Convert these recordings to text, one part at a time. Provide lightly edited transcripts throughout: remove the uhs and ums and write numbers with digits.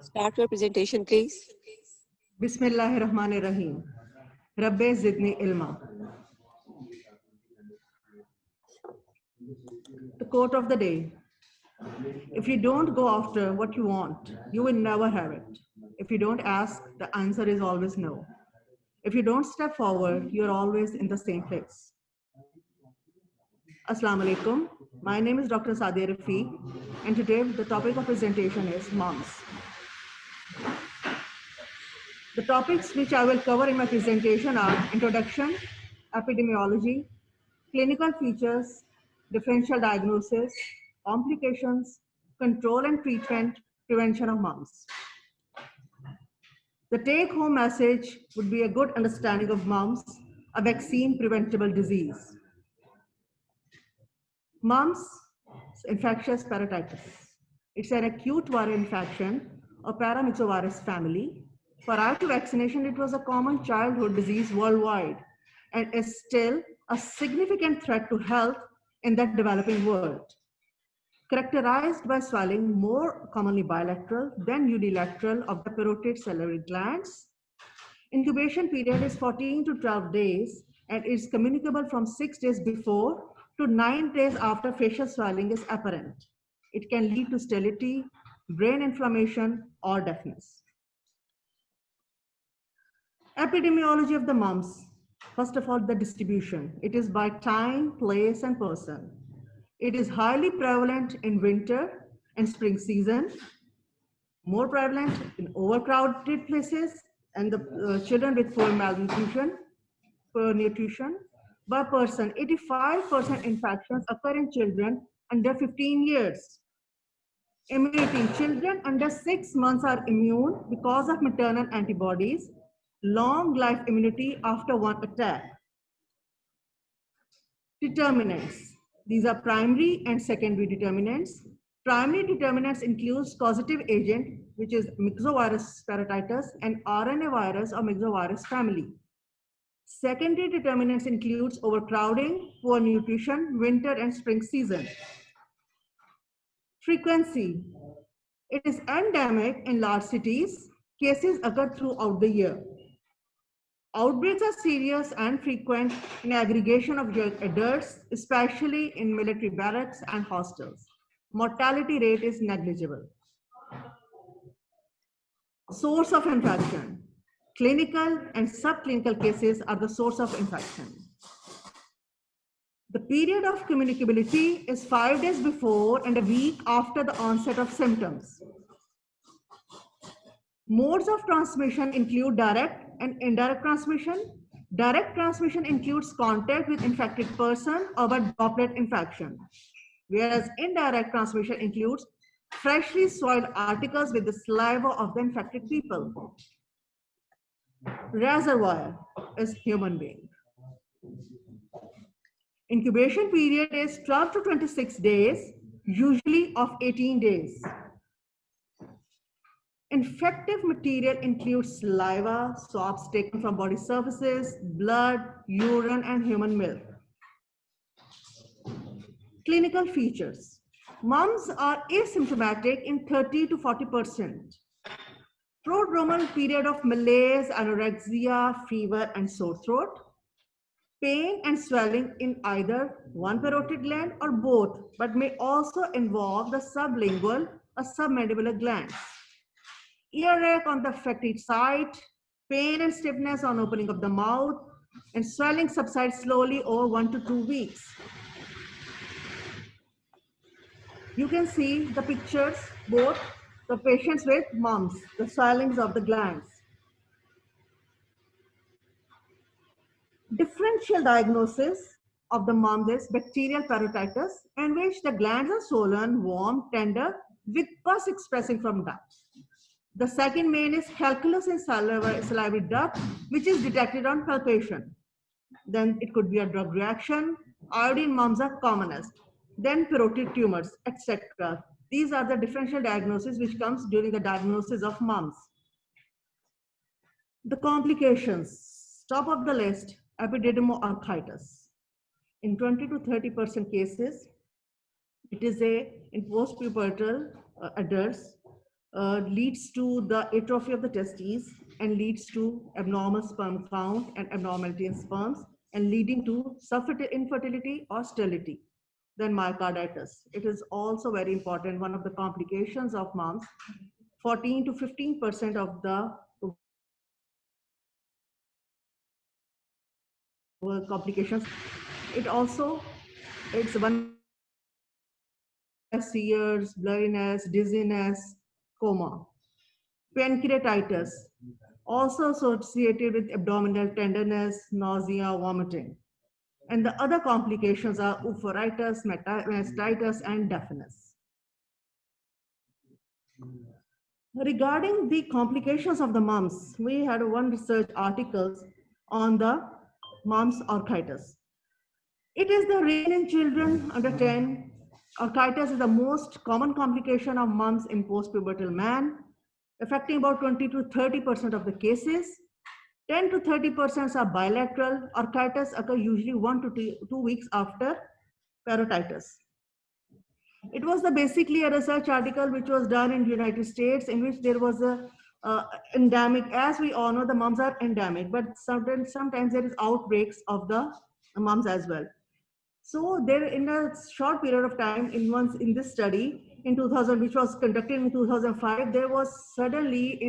Start your presentation, please. Bismillahirrahmanirrahim. Rabbe zidni ilma. The quote of the day. If you don't go after what you want, you will never have it. If you don't ask, the answer is always no. If you don't step forward, you're always in the same place. Assalamu alaikum. My name is Dr. Sadia Rafiq, and today the topic of presentation is moms. The topics which I will cover in my presentation are introduction, epidemiology, clinical features, differential diagnosis, complications, control and treatment, prevention of mumps. The take-home message would be a good understanding of mumps, a vaccine-preventable disease. Mumps, infectious parotitis. It's an acute viral infection of paramyxovirus family. Prior to vaccination, it was a common childhood disease worldwide and is still a significant threat to health in the developing world. Characterized by swelling more commonly bilateral than unilateral of the parotid salivary glands. Incubation period is 14 to 12 days and is communicable from 6 days before to 9 days after facial swelling is apparent. It can lead to sterility, brain inflammation, or deafness. Epidemiology of the mumps. First of all, the distribution. It is by time, place, and person. It is highly prevalent in winter and spring season, more prevalent in overcrowded places, and the children with poor malnutrition, poor nutrition. By person, 85% infections occur in children under 15 years. Immunity. Children under 6 months are immune because of maternal antibodies. Long life immunity after one attack. Determinants. These are primary and secondary determinants. Primary determinants includes causative agent, which is myxovirus parotitis and RNA virus or myxovirus family. Secondary determinants includes overcrowding, poor nutrition, winter and spring season. Frequency. It is endemic in large cities. Cases occur throughout the year. Outbreaks are serious and frequent in aggregation of young adults, especially in military barracks and hostels. Mortality rate is negligible. Source of infection. Clinical and subclinical cases are the source of infection. The period of communicability is 5 days before and a week after the onset of symptoms. Modes of transmission include direct and indirect transmission. Direct transmission includes contact with infected person or by droplet infection, whereas indirect transmission includes freshly soiled articles with the saliva of the infected people. Reservoir is human being. Incubation period is 12 to 26 days, usually of 18 days. Infective material includes saliva, swabs taken from body surfaces, blood, urine, and human milk. Clinical features. Mumps are asymptomatic in 30 to 40%. Prodromal period of malaise, anorexia, fever, and sore throat. Pain and swelling in either one parotid gland or both, but may also involve the sublingual or submandibular glands. Earache on the affected site, pain and stiffness on opening of the mouth, and swelling subsides slowly over 1 to 2 weeks. You can see the pictures, both the patients with mumps, the swellings of the glands. Differential diagnosis of the mumps is bacterial parotitis, in which the glands are swollen, warm, tender, with pus expressing from ducts. The second main is calculus in salivary duct, which is detected on palpation. Then it could be a drug reaction. Iodine mumps are commonest. Then parotid tumors, etc. These are the differential diagnosis which comes during the diagnosis of mumps. The complications, top of the list, epididymoarthritis. In 20 to 30% cases, It is in postpubertal adults, leads to the atrophy of the testes and leads to abnormal sperm count and abnormality in sperms and leading to infertility or sterility. Then myocarditis. It is also very important, one of the complications of moms. 14 to 15% of the complications. It also, it's one sears, blurriness, dizziness, coma. Pancreatitis, also associated with abdominal tenderness, nausea, vomiting. And the other complications are oophorytis, mastitis, and deafness. Regarding the complications of the mumps, we had one research articles on the mumps orchitis. It is the reign in children under 10. Orchitis is the most common complication of mumps in postpubertal man, affecting about 20 to 30% of the cases. 10 to 30% are bilateral. Orchitis occur usually 1 to 2 weeks after parotitis. It was basically a research article which was done in the United States, in which there was a endemic. As we all know, the mumps are endemic, but sometimes there is outbreaks of the mumps as well. So there, in a short period of time, in this study in 2000, which was conducted in 2005, there was suddenly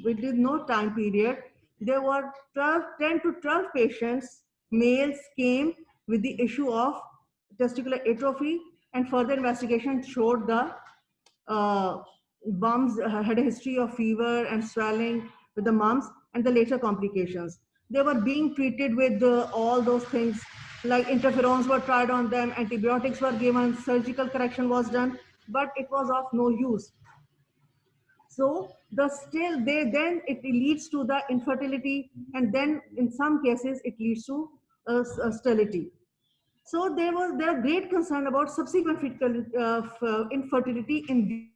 within no time period, there were 10 to 12 patients, males came with the issue of testicular atrophy, and further investigation showed the mumps had a history of fever and swelling with the mumps and the later complications. They were being treated with all those things, like interferons were tried on them, antibiotics were given, surgical correction was done, but it was of no use. So then it leads to the infertility, and then in some cases it leads to sterility. So there are great concern about subsequent infertility in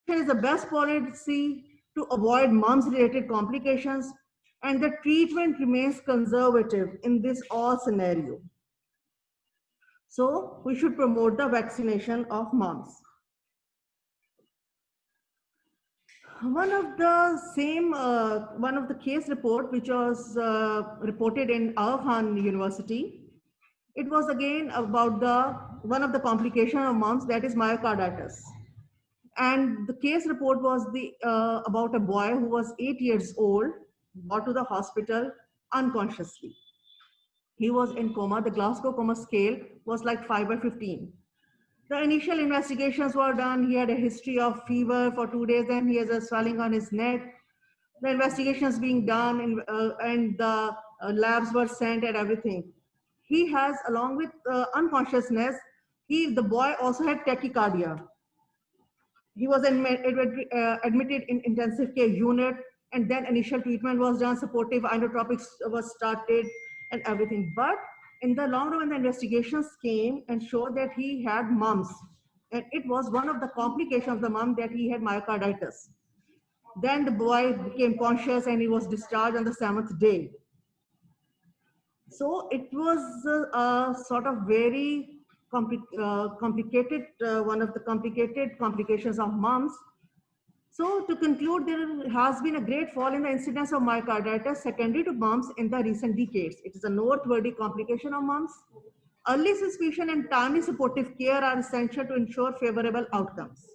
is the best policy to avoid mumps-related complications, and the treatment remains conservative in this all scenario. So we should promote the vaccination of mumps. One of the case report which was reported in Aga Khan University, it was again about one of the complications of mumps, that is myocarditis. And the case report was about a boy who was 8 years old, brought to the hospital unconsciously. He was in coma. The Glasgow coma scale was like 5/15. The initial investigations were done. He had a history of fever for 2 days, and he has a swelling on his neck. The investigations being done, and the labs were sent and everything. He has, along with unconsciousness, the boy also had tachycardia. He was admitted in intensive care unit, and then initial treatment was done, supportive inotropics was started and everything. But in the long run, when the investigations came and showed that he had mumps, and it was one of the complications of the mumps that he had myocarditis. Then the boy became conscious and he was discharged on the 7th day. So it was a sort of very complicated, one of the complicated complications of mumps. So to conclude, there has been a great fall in the incidence of myocarditis secondary to mumps in the recent decades. It is a noteworthy complication of mumps. Early suspicion and timely supportive care are essential to ensure favorable outcomes.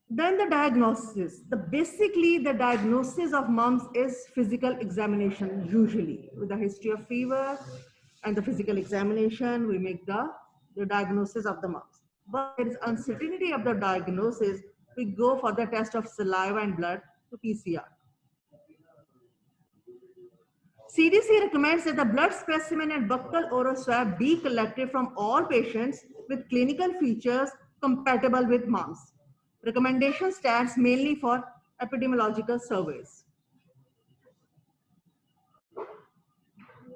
Then the diagnosis. Basically, the diagnosis of mumps is physical examination, usually. With the history of fever and the physical examination, we make the diagnosis of the mumps. But there is uncertainty of the diagnosis. We go for the test of saliva and blood to PCR. CDC recommends that the blood specimen and buccal oral swab be collected from all patients with clinical features compatible with mumps. Recommendation stands mainly for epidemiological surveys.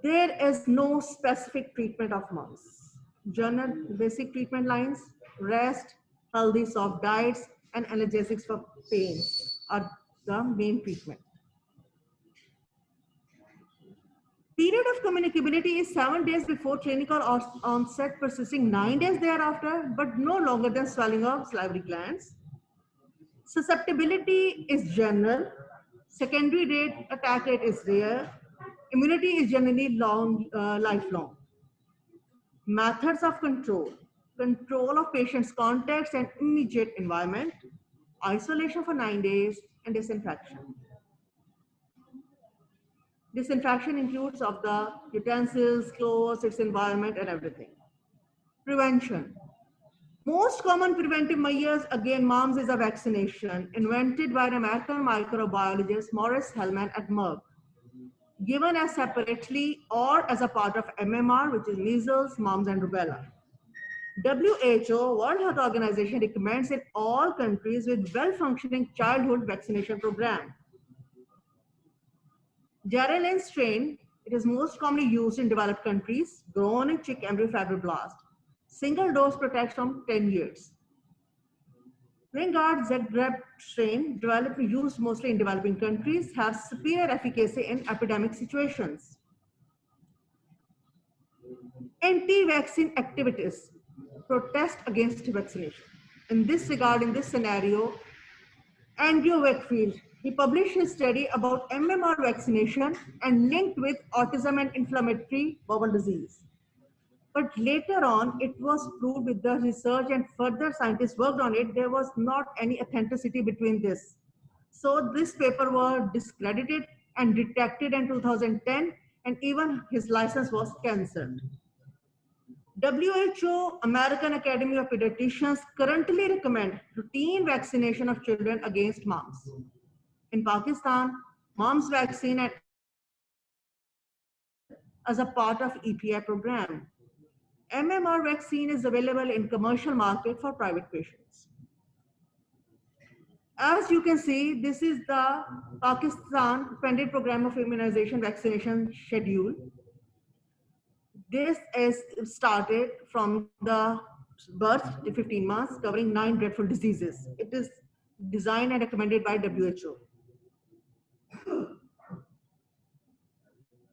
There is no specific treatment of mumps. General basic treatment lines: rest, healthy soft diets, and analgesics for pain are the main treatment. Period of communicability is 7 days before clinical onset, persisting 9 days thereafter, but no longer than swelling of salivary glands. Susceptibility is general. Secondary rate, attack rate is rare. Immunity is generally lifelong. Methods of control. Control of patient's contacts and immediate environment. Isolation for 9 days and disinfection. Disinfection includes of the utensils, clothes, its environment and everything. Prevention. Most common preventive measures against mumps is a vaccination invented by an American microbiologist Morris Hellman at Merck, given as separately or as a part of MMR, which is measles, mumps, and rubella. WHO, World Health Organization, recommends in all countries with well-functioning childhood vaccination program. Jaralain strain, it is most commonly used in developed countries, grown in chick embryo fibroblast. Single dose protects from 10 years. Ringard Zagreb strain, developed and used mostly in developing countries, has superior efficacy in epidemic situations. Anti-vaccine activities protest against vaccination. In this regard, in this scenario, Andrew Wakefield, he published his study about MMR vaccination and linked with autism and inflammatory bowel disease. But later on, it was proved with the research and further scientists worked on it, there was not any authenticity between this. So this paper was discredited and retracted in 2010, and even his license was cancelled. WHO, American Academy of Pediatricians, currently recommend routine vaccination of children against mumps. In Pakistan, mumps vaccine as a part of EPI program. MMR vaccine is available in commercial market for private patients. As you can see, this is the Pakistan funded program of immunization vaccination schedule. This is started from the birth to 15 months, covering 9 dreadful diseases. It is designed and recommended by WHO.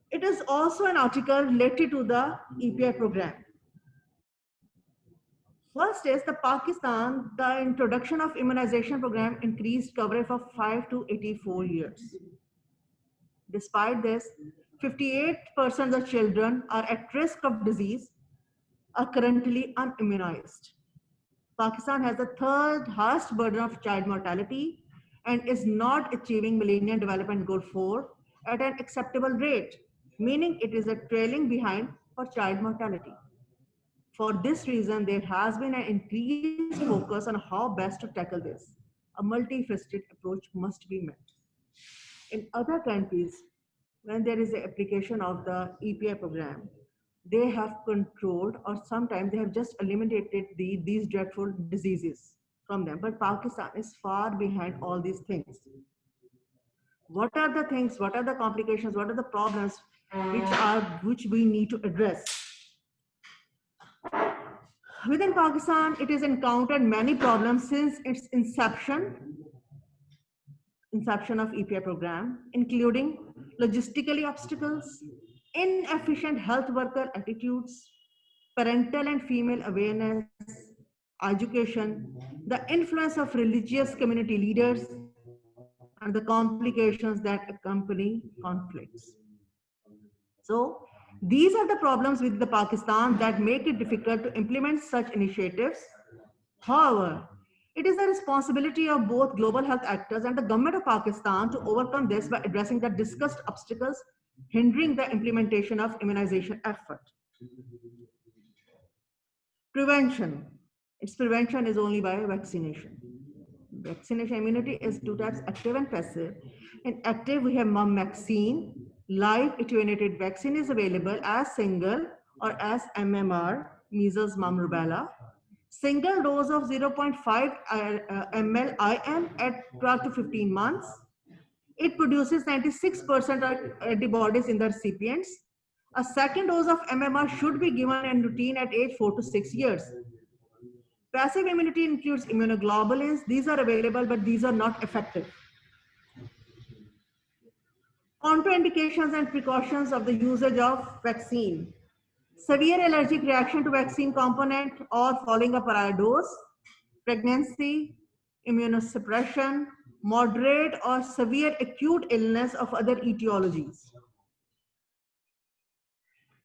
It is also an article related to the EPI program. First is the Pakistan, the introduction of immunization program increased coverage from 5 to 84 years. Despite this, 58% of children are at risk of disease are currently unimmunized. Pakistan has the third highest burden of child mortality and is not achieving Millennium Development Goal 4 at an acceptable rate, meaning it is a trailing behind for child mortality. For this reason, there has been an increased focus on how best to tackle this. A multifaceted approach must be met. In other countries, when there is an application of the EPI program, they have controlled or sometimes they have just eliminated these dreadful diseases from them. But Pakistan is far behind all these things. What are the things, what are the complications, what are the problems which we need to address? Within Pakistan, it has encountered many problems since its inception of EPI program, including logistically obstacles, inefficient health worker attitudes, parental and female awareness, education, the influence of religious community leaders, and the complications that accompany conflicts. So these are the problems with the Pakistan that make it difficult to implement such initiatives. However, it is the responsibility of both global health actors and the government of Pakistan to overcome this by addressing the discussed obstacles hindering the implementation of immunization effort. Prevention. Its prevention is only by vaccination. Vaccination immunity is 2 types, active and passive. In active, we have mum vaccine. Live attenuated vaccine is available as single or as MMR, measles, mumps, rubella. Single dose of 0.5 ml IM at 12 to 15 months. It produces 96% of antibodies in the recipients. A second dose of MMR should be given in routine at age 4 to 6 years. Passive immunity includes immunoglobulins. These are available, but these are not effective. Contraindications and precautions of the usage of vaccine. Severe allergic reaction to vaccine component or following a prior dose, pregnancy, immunosuppression, moderate or severe acute illness of other etiologies.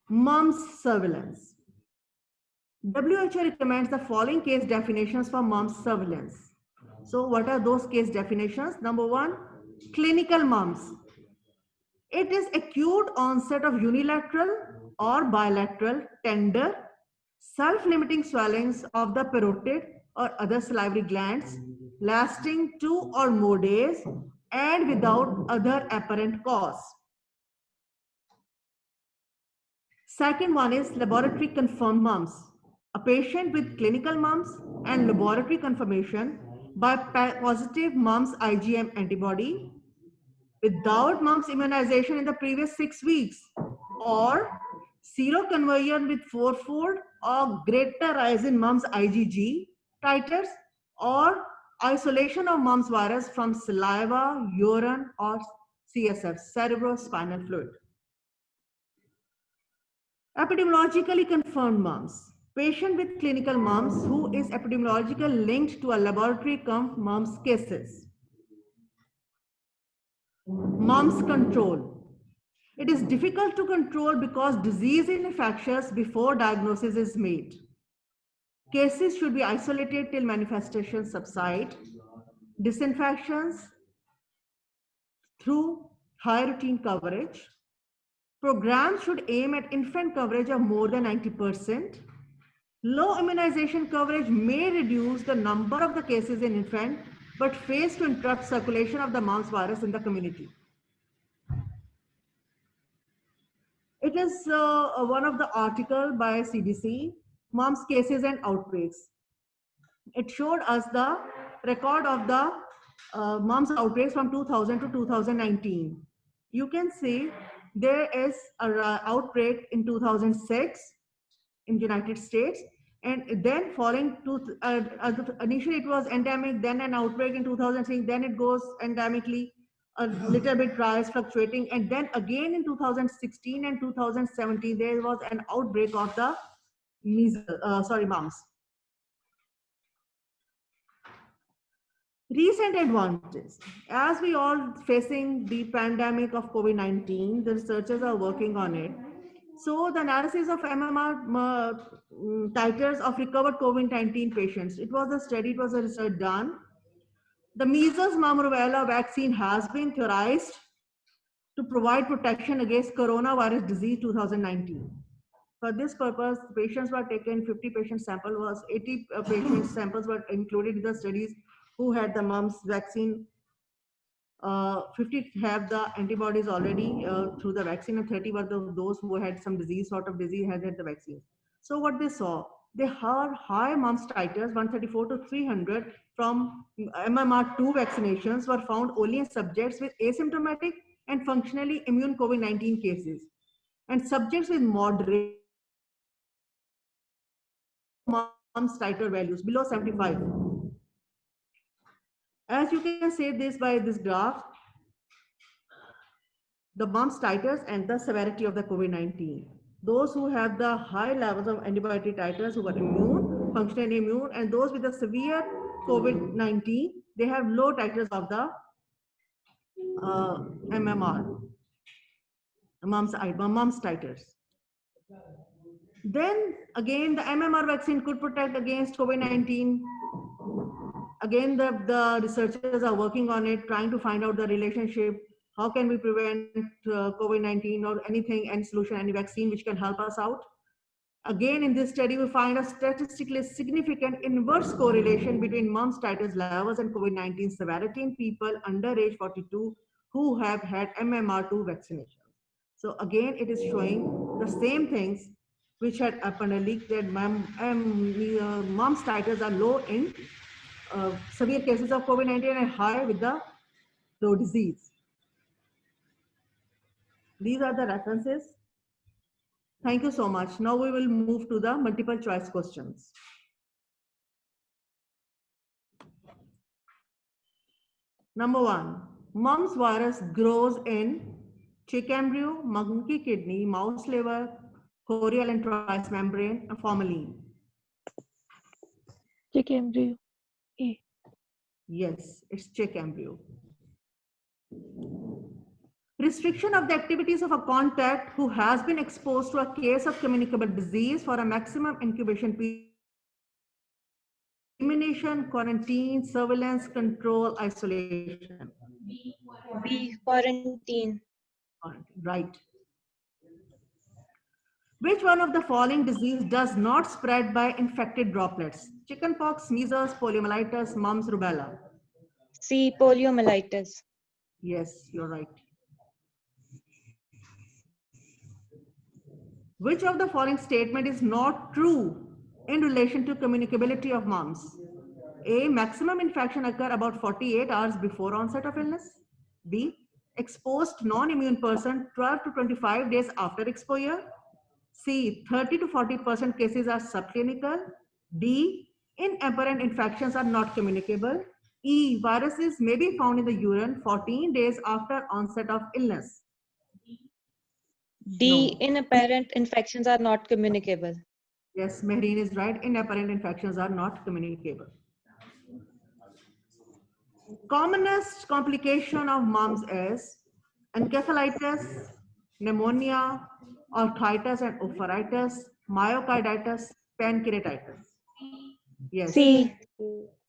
Mumps surveillance. WHO recommends the following case definitions for mumps surveillance. So what are those case definitions? Number one, clinical mumps. It is acute onset of unilateral or bilateral tender self-limiting swellings of the parotid or other salivary glands lasting 2 or more days and without other apparent cause. Second one is laboratory confirmed mumps. A patient with clinical mumps and laboratory confirmation by positive mumps IgM antibody without mumps immunization in the previous 6 weeks, or seroconversion with fourfold or greater rise in mumps IgG titers, or isolation of mumps virus from saliva, urine, or CSF, cerebrospinal fluid. Epidemiologically confirmed mumps. Patient with clinical mumps who is epidemiologically linked to a laboratory confirmed mumps cases. Mumps control. It is difficult to control because disease is infectious before diagnosis is made. Cases should be isolated till manifestations subside. Disinfections through high routine coverage. Programs should aim at infant coverage of more than 90%. Low immunization coverage may reduce the number of the cases in infant, but fails to interrupt circulation of the mumps virus in the community. It is one of the article by CDC, mumps cases and outbreaks. It showed us the record of the mumps outbreaks from 2000 to 2019. You can see there is an outbreak in 2006 in United States, and then following to initially it was endemic, then an outbreak in 2006, then it goes endemically, a little bit rise fluctuating, and then again in 2016 and 2017 there was an outbreak of the mumps. Recent advantages. As we all facing the pandemic of COVID-19, the researchers are working on it. So the analysis of MMR titers of recovered COVID-19 patients. It was a study, it was a research done. The measles mumps rubella vaccine has been theorized to provide protection against coronavirus disease 2019. For this purpose, patients were taken, 50 patient sample was, 80 patient samples were included in the studies who had the mumps vaccine. 50 have the antibodies already through the vaccine, and 30 were those who had some disease, sort of disease, had the vaccine. So what they saw, they had high mumps titers, 134 to 300 from MMR2 vaccinations were found only in subjects with asymptomatic and functionally immune COVID-19 cases. And subjects with moderate mumps titer values below 75. As you can see this by this graph, the mumps titers and the severity of the COVID-19. Those who have the high levels of antibody titers who are immune, functionally immune, and those with the severe COVID-19, they have low titers of the MMR, mumps titers. Then again, the MMR vaccine could protect against COVID-19. Again, the researchers are working on it, trying to find out the relationship. How can we prevent COVID-19 or anything, any solution, any vaccine which can help us out? Again, in this study, we find a statistically significant inverse correlation between mumps titers levels and COVID-19 severity in people under age 42 who have had MMR2 vaccination. So again, it is showing the same things which had happened earlier, that mumps titers are low in severe cases of COVID-19 and high with the low disease. These are the references. Thank you so much. Now we will move to the multiple choice questions. Number one, mumps virus grows in chick embryo, monkey kidney, mouse liver, chorial and trophus membrane, and formalin. Chick embryo. A. Yes, it's chick embryo. Restriction of the activities of a contact who has been exposed to a case of communicable disease for a maximum incubation period. Elimination, quarantine, surveillance, control, isolation. B. Quarantine. Right. Which one of the following disease does not spread by infected droplets? Chickenpox, measles, poliomyelitis, mumps, rubella. C. Poliomyelitis. Yes, you're right. Which of the following statement is not true in relation to communicability of mumps? A. Maximum infection occur about 48 hours before onset of illness. B. Exposed non-immune person 12 to 25 days after exposure. C. 30 to 40% cases are subclinical. D. Inapparent infections are not communicable. E. Viruses may be found in the urine 14 days after onset of illness. D. No. Inapparent infections are not communicable. Yes, Mehreen is right. Inapparent infections are not communicable. Commonest complication of mumps is encephalitis, pneumonia, orchitis and ophiritis, myocarditis, pancreatitis. Yes, C.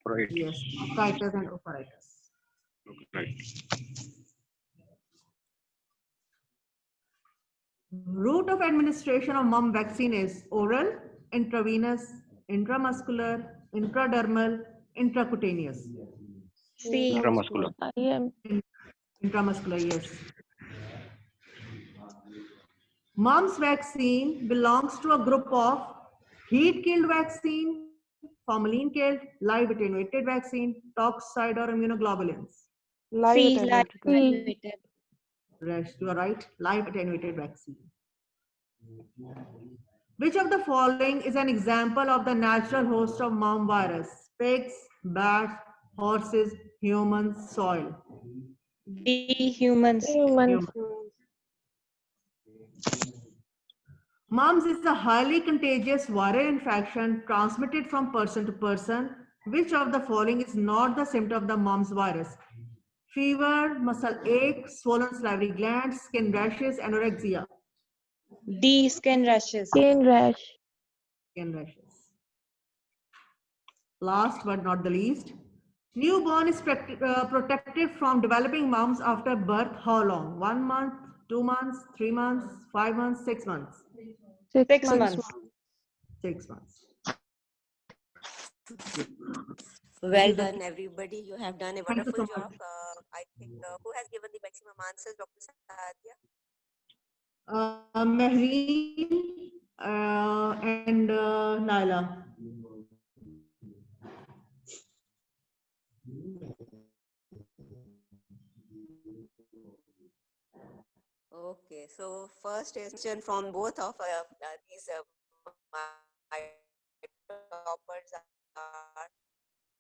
Right. yes, orchitis and ophiritis. Right. Route of administration of mumps vaccine is oral, intravenous, intramuscular, intradermal, intracutaneous. C. Intramuscular. IM. Intramuscular, yes. Mumps vaccine belongs to a group of heat-killed vaccine, formalin-killed, live attenuated vaccine, toxoid or immunoglobulins. C. attenuated Live vaccine. attenuated. Rest, you are right, live attenuated vaccine. Which of the following is an example of the natural host of mumps virus? Pigs, bats, horses, humans, soil. D. Humans. Humans. Mumps is a highly contagious viral infection transmitted from person to person. Which of the following is not the symptom of the mumps virus? Fever, muscle ache, swollen salivary glands, skin rashes, anorexia. D. Skin rashes. Skin rash. Skin rashes. Last but not the least, newborn is protected from developing mumps after birth. How long? 1 month, 2 months, 3 months, 5 months, 6 months. 6 months. 6 months. Well done, everybody. You have done a Thank you wonderful so job. much. I think who has given the maximum answers, Dr. Sadia? Mehreen and Naila. Okay, so first is question from both of these my toppers are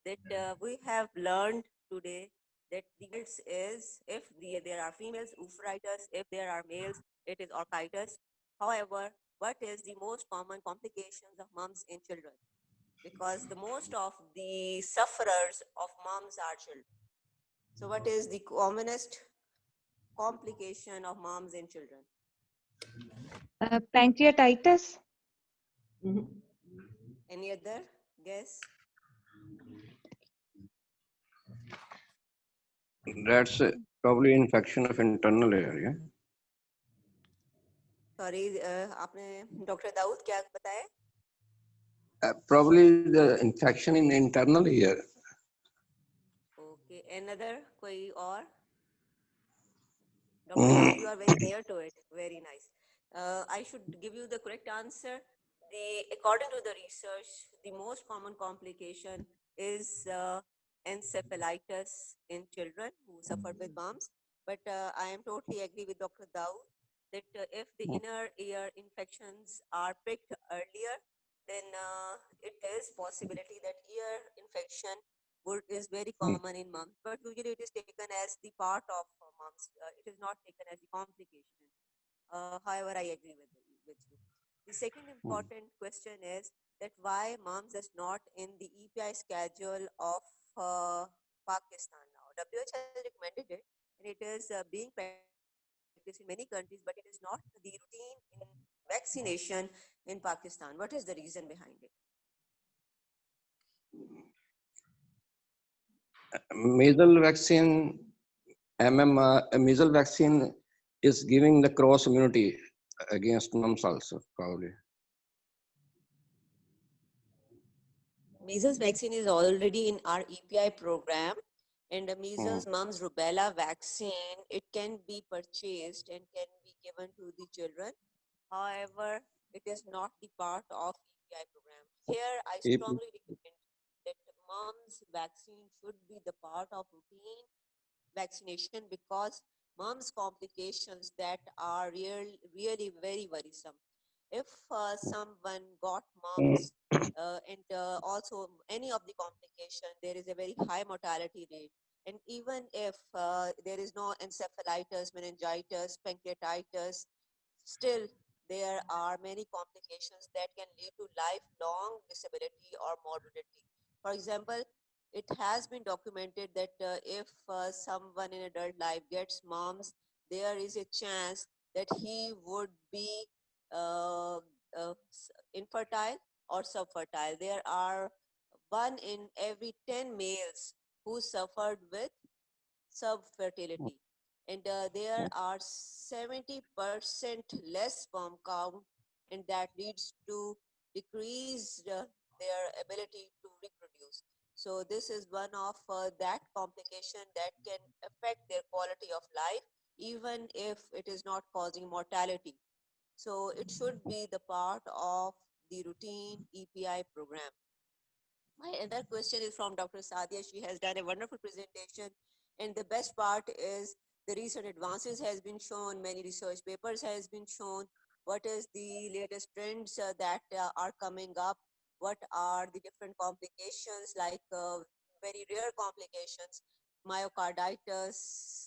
that we have learned today that the results is if there are females, oophouritis, if there are males, it is orchitis. However, what is the most common complications of mumps in children? Because the most of the sufferers of mumps are children. So what is the commonest complication of mumps in children? Pancreatitis. Mhm. Any other guess? That's probably infection of internal area. Sorry आपने doctor Dawood क्या बताया? Probably the infection in internal ear. Okay, another कोई और? Dr. Daud, you are very near to it. Very nice. I should give you the correct answer. According to the research, the most common complication is encephalitis in children who suffer with mumps. But I am totally agree with Dr. Daud that if the inner ear infections are picked earlier, then it is possibility that ear infection is very common in moms, but usually it is taken as the part of moms. It is not taken as the complication. However, I agree with you. The second important question is that why moms is not in the EPI schedule of Pakistan now. WHO has recommended it, and it is being practiced in many countries, but it is not the routine in vaccination in Pakistan. What is the reason behind it? Measles vaccine, measles vaccine is giving the cross immunity against mumps also, probably. Measles vaccine is already in our EPI program, and the measles, mumps, rubella vaccine, it can be purchased and can be given to the children. However, it is not the part of EPI program. Here, I strongly recommend that mumps vaccine should be the part of routine vaccination because mumps complications that are really very worrisome. If someone got mumps and also any of the complication, there is a very high mortality rate. And even if there is no encephalitis, meningitis, pancreatitis, still there are many complications that can lead to lifelong disability or morbidity. For example, it has been documented that if someone in adult life gets mumps, there is a chance that he would be uh, infertile or subfertile. There are 1 in every 10 males who suffered with subfertility, and there are 70% less sperm count, and that leads to decreased their ability to reproduce. So this is one of that complication that can affect their quality of life, even if it is not causing mortality. So it should be the part of the routine EPI program. My other question is from Dr. Sadia. She has done a wonderful presentation, and the best part is the recent advances has been shown, many research papers has been shown, what is the latest trends that are coming up, what are the different complications like very rare complications, myocarditis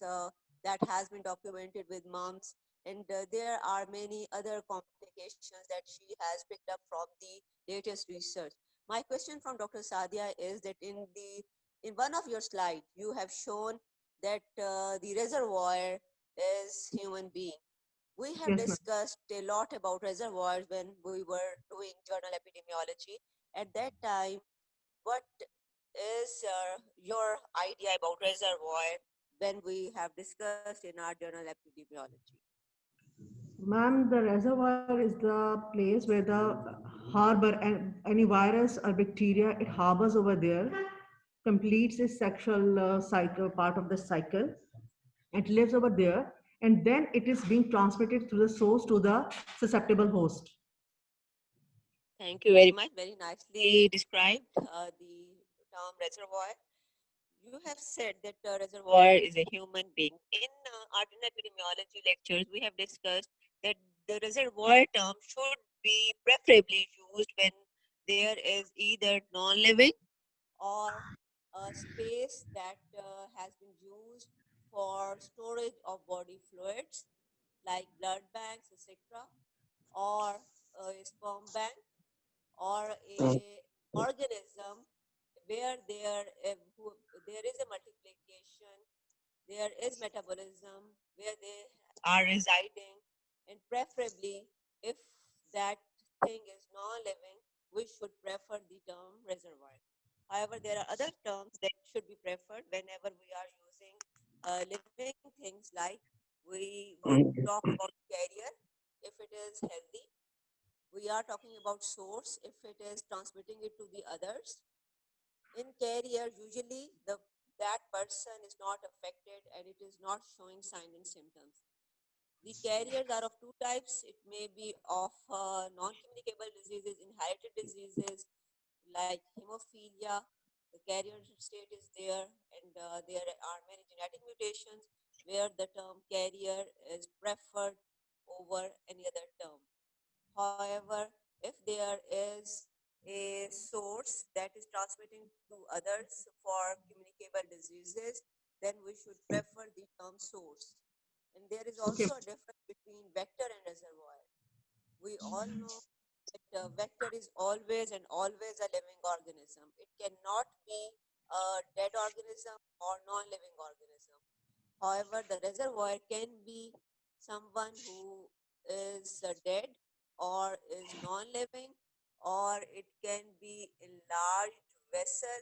that has been documented with moms, and there are many other complications that she has picked up from the latest research. My question from Dr. Sadia is that in one of your slides, you have shown that the reservoir is human being. We have Yes, ma'am. discussed a lot about reservoirs when we were doing journal epidemiology. At that time, what is your idea about reservoir when we have discussed in our journal epidemiology? Ma'am, the reservoir is the place where the harbor and any virus or bacteria it harbors over there, completes its sexual cycle, part of the cycle. It lives over there, and then it is being transmitted through the source to the susceptible host. Thank you very much. Very nicely described the term reservoir. You have said that the reservoir is a human being. In our epidemiology lectures, we have discussed that the reservoir term should be preferably used when there is either non-living or a space that has been used for storage of body fluids like blood banks, etc., or a sperm bank or a organism where there is a multiplication, there is metabolism, where they are residing, and preferably if that thing is non-living, we should prefer the term reservoir. However, there are other terms that should be preferred whenever we are using living things, like we would talk about carrier if it is healthy, we are talking about source if it is transmitting it to the others. In carrier, usually that person is not affected and it is not showing signs and symptoms. The carriers are of two types. It may be of non-communicable diseases, inherited diseases like hemophilia. The carrier state is there, and there are many genetic mutations where the term carrier is preferred over any other term. However, if there is a source that is transmitting to others for communicable diseases, then we should prefer the term source. And there is also a difference between vector and reservoir. We all know that vector is always and always a living organism. It cannot be a dead organism or non-living organism. However, the reservoir can be someone who is dead or is non-living, or it can be a large vessel,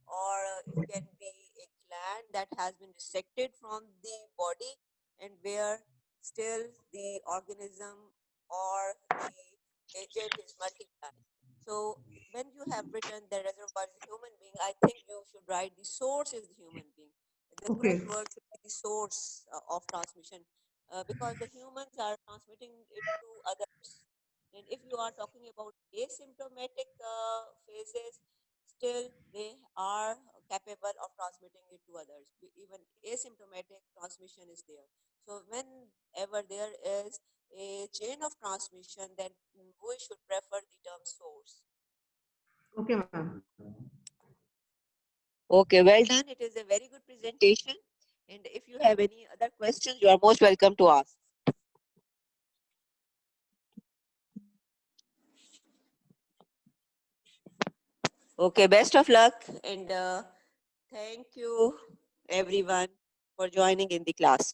or it can be a gland that has been dissected from the body and where still the organism or the agent is multiplying. So when you have written the reservoir is a human being, I think you should write the source is the human being. The correct word should be the source of transmission, because the humans are transmitting it to others. And if you are talking about asymptomatic phases, still they are capable of transmitting it to others. Even asymptomatic transmission is there. So whenever there is a chain of transmission, then we should prefer the term source. Okay, ma'am. Okay, well done. It is a very good presentation. And if you have any other questions, you are most welcome to ask. Okay, best of luck, and thank you everyone for joining in the class.